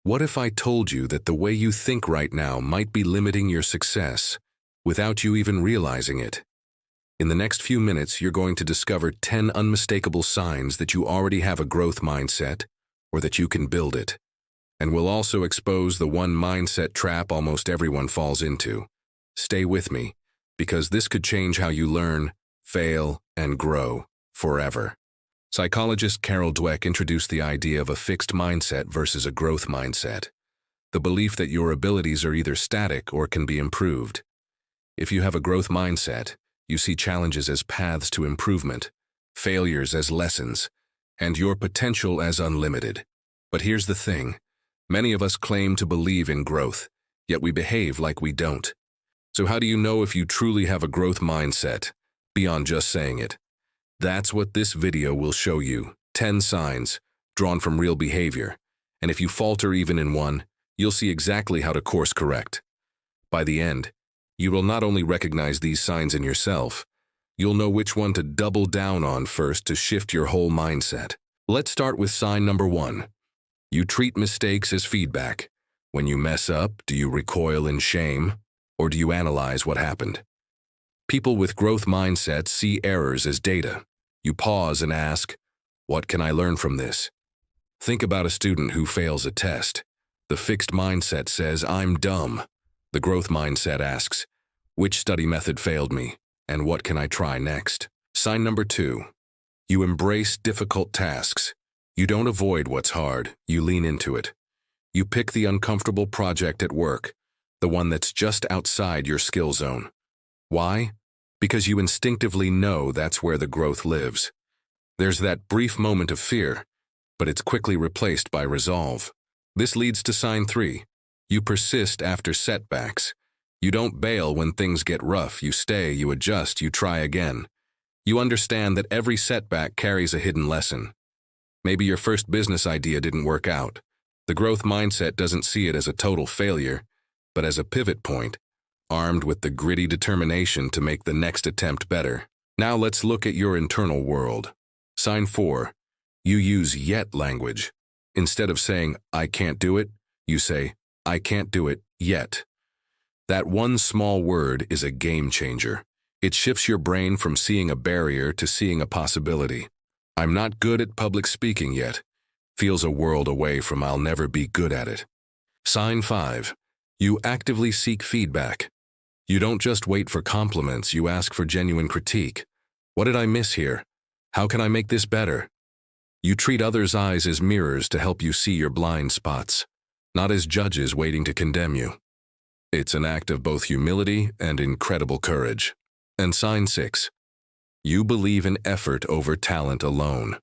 What if I told you that the way you think right now might be limiting your success without you even realizing it? In the next few minutes, you're going to discover 10 unmistakable signs that you already have a growth mindset or that you can build it. And we'll also expose the one mindset trap almost everyone falls into. Stay with me, because this could change how you learn, fail, and grow forever. Psychologist Carol Dweck introduced the idea of a fixed mindset versus a growth mindset, the belief that your abilities are either static or can be improved. If you have a growth mindset, you see challenges as paths to improvement, failures as lessons, and your potential as unlimited. But here's the thing. Many of us claim to believe in growth, yet we behave like we don't. So how do you know if you truly have a growth mindset, beyond just saying it? That's what this video will show you. 10 signs, drawn from real behavior. And if you falter even in one, you'll see exactly how to course correct. By the end, you will not only recognize these signs in yourself, you'll know which one to double down on first to shift your whole mindset. Let's start with sign number 1. You treat mistakes as feedback. When you mess up, do you recoil in shame, or do you analyze what happened? People with growth mindsets see errors as data. You pause and ask, what can I learn from this? Think about a student who fails a test. The fixed mindset says, I'm dumb. The growth mindset asks, which study method failed me, and what can I try next? Sign number 2. You embrace difficult tasks. You don't avoid what's hard, you lean into it. You pick the uncomfortable project at work, the one that's just outside your skill zone. Why? Because you instinctively know that's where the growth lives. There's that brief moment of fear, but it's quickly replaced by resolve. This leads to sign 3. You persist after setbacks. You don't bail when things get rough. You stay, you adjust, you try again. You understand that every setback carries a hidden lesson. Maybe your first business idea didn't work out. The growth mindset doesn't see it as a total failure, but as a pivot point, armed with the gritty determination to make the next attempt better. Now let's look at your internal world. Sign 4. You use yet language. Instead of saying, I can't do it, you say, I can't do it yet. That one small word is a game changer. It shifts your brain from seeing a barrier to seeing a possibility. I'm not good at public speaking yet. Feels a world away from I'll never be good at it. Sign 5. You actively seek feedback. You don't just wait for compliments, you ask for genuine critique. What did I miss here? How can I make this better? You treat others' eyes as mirrors to help you see your blind spots, not as judges waiting to condemn you. It's an act of both humility and incredible courage. And sign 6. You believe in effort over talent alone.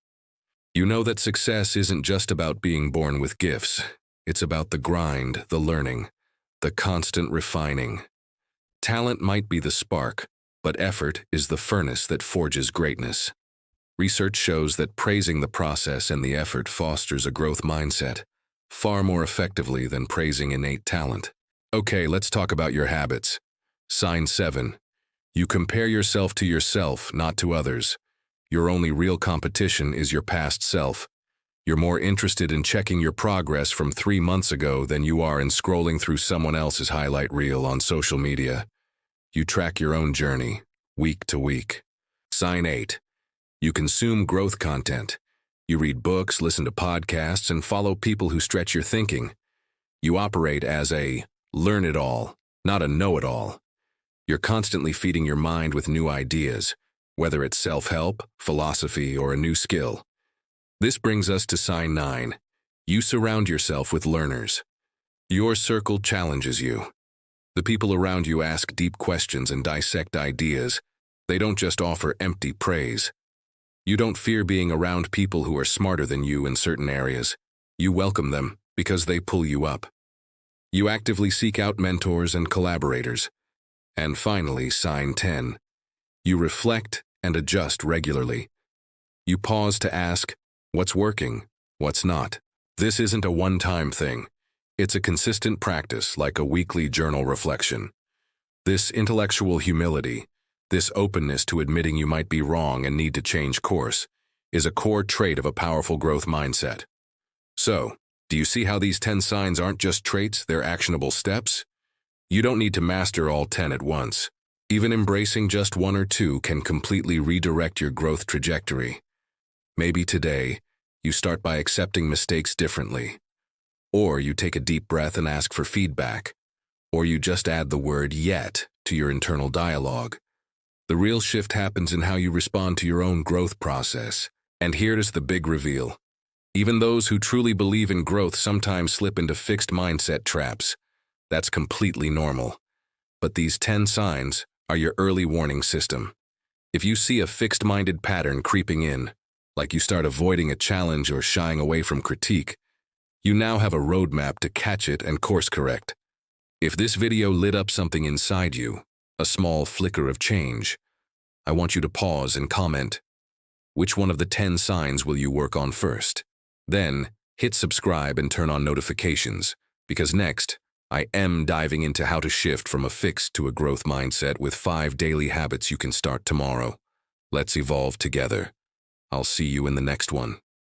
You know that success isn't just about being born with gifts. It's about the grind, the learning, the constant refining. Talent might be the spark, but effort is the furnace that forges greatness. Research shows that praising the process and the effort fosters a growth mindset, far more effectively than praising innate talent. Okay, let's talk about your habits. Sign 7. You compare yourself to yourself, not to others. Your only real competition is your past self. You're more interested in checking your progress from 3 months ago than you are in scrolling through someone else's highlight reel on social media. You track your own journey, week to week. Sign 8. You consume growth content. You read books, listen to podcasts, and follow people who stretch your thinking. You operate as a learn-it-all, not a know-it-all. You're constantly feeding your mind with new ideas, whether it's self-help, philosophy, or a new skill. This brings us to sign 9. You surround yourself with learners. Your circle challenges you. The people around you ask deep questions and dissect ideas. They don't just offer empty praise. You don't fear being around people who are smarter than you in certain areas. You welcome them because they pull you up. You actively seek out mentors and collaborators. And finally, sign 10. You reflect and adjust regularly. You pause to ask, what's working, what's not? This isn't a one-time thing. It's a consistent practice, like a weekly journal reflection. This intellectual humility, this openness to admitting you might be wrong and need to change course, is a core trait of a powerful growth mindset. So, Do you see how these 10 signs aren't just traits, they're actionable steps? You don't need to master all 10 at once. Even embracing just one or two can completely redirect your growth trajectory. Maybe today, you start by accepting mistakes differently. Or you take a deep breath and ask for feedback. Or you just add the word "yet" to your internal dialogue. The real shift happens in how you respond to your own growth process. And here's the big reveal. Even those who truly believe in growth sometimes slip into fixed mindset traps. That's completely normal. But these 10 signs are your early warning system. If you see a fixed-minded pattern creeping in, like you start avoiding a challenge or shying away from critique, you now have a roadmap to catch it and course correct. If this video lit up something inside you, a small flicker of change, I want you to pause and comment. Which one of the 10 signs will you work on first? Then, hit subscribe and turn on notifications, because next, I am diving into how to shift from a fixed to a growth mindset with 5 daily habits you can start tomorrow. Let's evolve together. I'll see you in the next one.